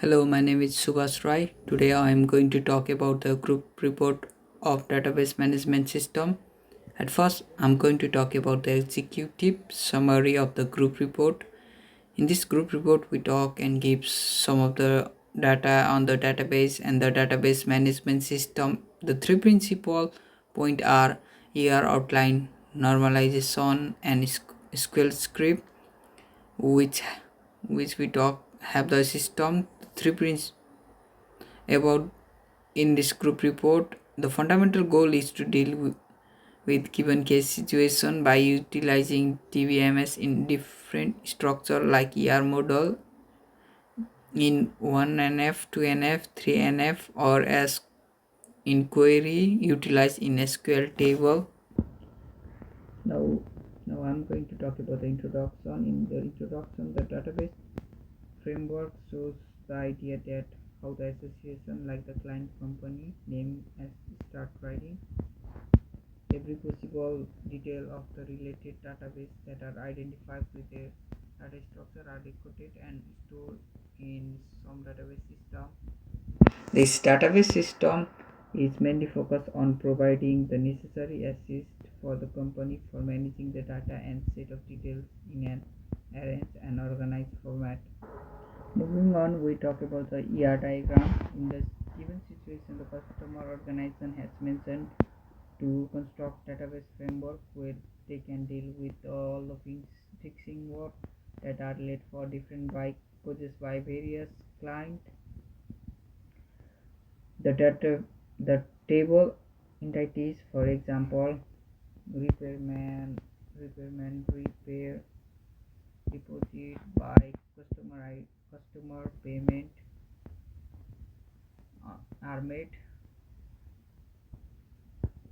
Hello, my name is Subhash Rai. Today I am going to talk about the group report of database management system. At first, I'm going to talk about the executive summary of the group report. In this group report, we talk and give some of the data on the database and the database management system. The three principal points are ER outline, normalization, and SQL script, which we talk have the system. Three principles about in this group report. The fundamental goal is to deal with given case situation by utilizing TVMS in different structure like ER model in 1NF, 2NF, 3NF, or as in query utilized in SQL table. Now, now I'm going to talk about the introduction. In the introduction, the database framework shows the idea that how the association like the client company name as start writing every possible detail of the related database that are identified with a data structure are recorded and stored in some database system. This database system is mainly focused on providing the necessary assist for the company for managing the data and set of details in an arranged and organized format. Moving on, we talk about the ER diagram. In the given situation, the customer organization has mentioned to construct database framework where they can deal with all the fixing work that are led for different causes by various clients. The table entities, for example, repairman, repair, deposit by customer payment are made.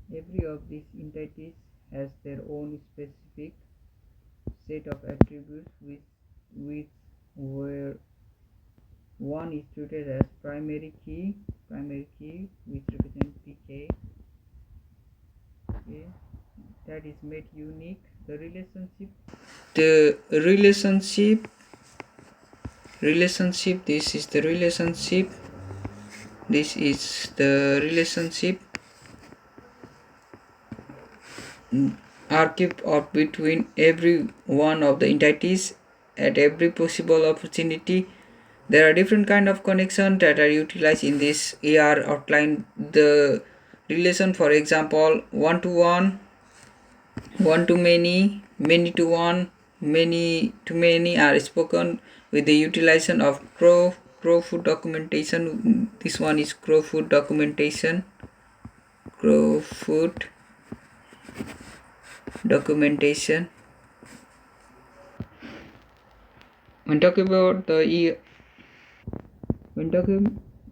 Every of these entities has their own specific set of attributes with where one is treated as primary key which represents PK, okay, that is made unique. The relationship, this is the relationship are kept up between every one of the entities at every possible opportunity. There are different kind of connections that are utilized in this ER outline. The relation, for example, one to one, one to many, many to one, many to many are spoken with the utilization of Crowfoot documentation. This one is Crowfoot documentation. Crowfoot documentation. When talking about the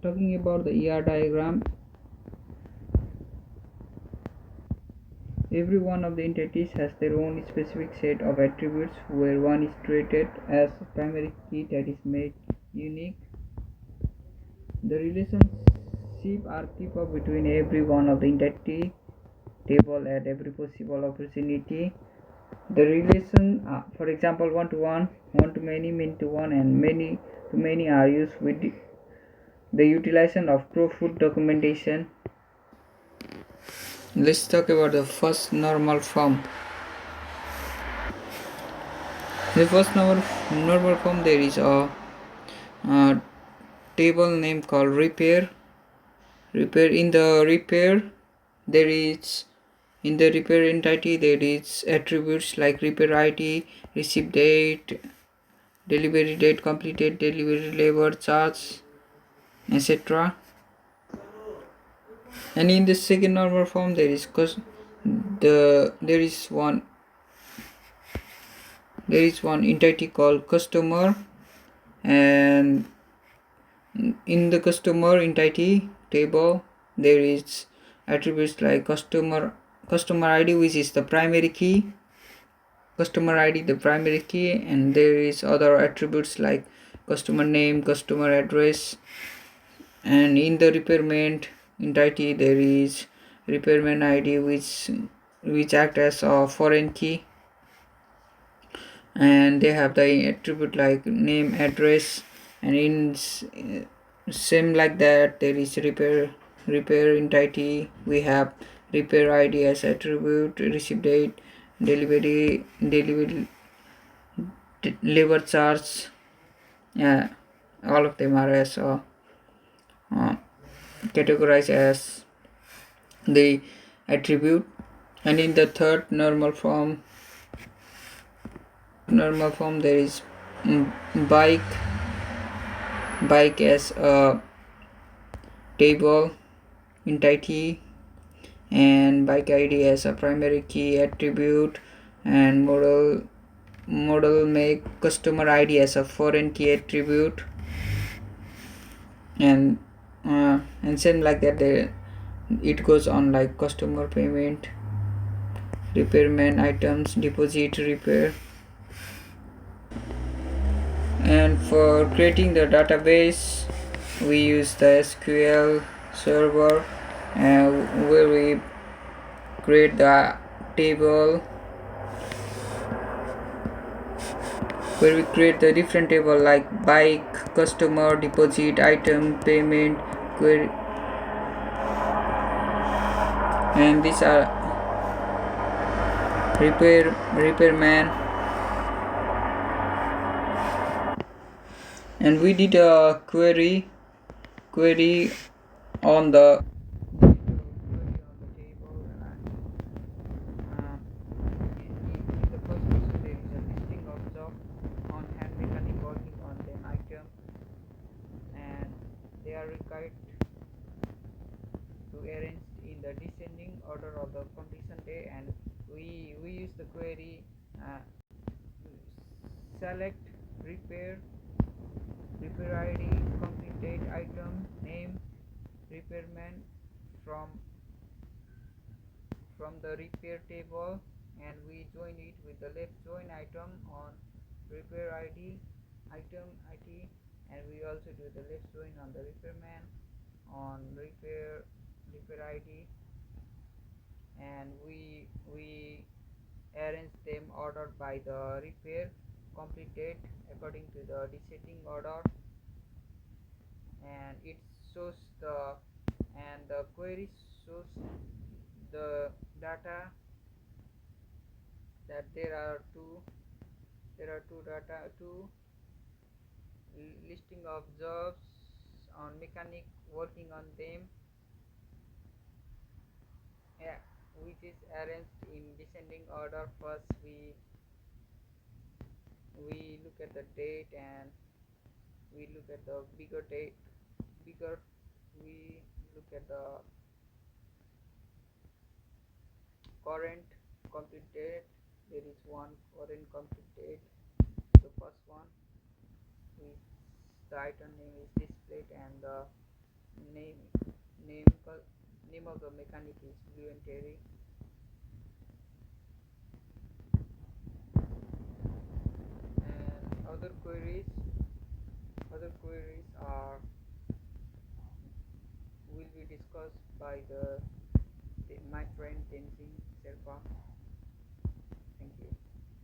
talking about the ER diagram, every one of the entities has their own specific set of attributes where one is treated as primary key that is made unique. The relationship are kept up between every one of the entity table at every possible opportunity. The relation, for example, one to one, one to many, many to one, and many to many are used with the utilization of Crowfoot documentation. Let's talk about the first normal form. The first normal form, there is a table name called repair. In the repair, there is in the repair entity there is attributes like repair ID, receipt date, delivery date completed, delivery labor charge, etc. And in the second normal form, there is one entity called customer, and in the customer entity table there is attributes like customer ID, which is the primary key, and there is other attributes like customer name, customer address. And in the repairman entity there is repairman ID, which act as a foreign key, and they have the attribute like name, address, And same like that, there is repair entity. We have repair ID as attribute, receive date, delivery deliver charge. Yeah, all of them are as uh, categorized as the attribute. And in the third normal form there is mm, bike as a table entity, and bike id as a primary key attribute, and model make customer id as a foreign key attribute. And same like that, it goes on like customer payment, repairman items, deposit, repair. And for creating the database, we use the SQL server, where we create the table, where we create the different table like bike, customer, deposit, item, payment, query. And these are repairman. And we did a query on the table. In the first question, there is a listing of job on hand mechanic working on them item, and they are required to arrange in the descending order of the completion day. And we use the query select repair id, complete date, item, name, repairman from the repair table, and we join it with the left join item on repair id, item id, and we also do the left join on the repairman on repair id, and we arrange them ordered by the repair complete date according to the descending order. And it shows the query shows the data that there are two listing of jobs on mechanic working on them, which is arranged in descending order. First we look at the date, and we look at the bigger we look at the current complete date. There is one current complete date, the first one, which the item name is displayed, and the name name name of the mechanic is Blue and Terry. And other queries are will be discussed by my friend Tenzin Sherpa.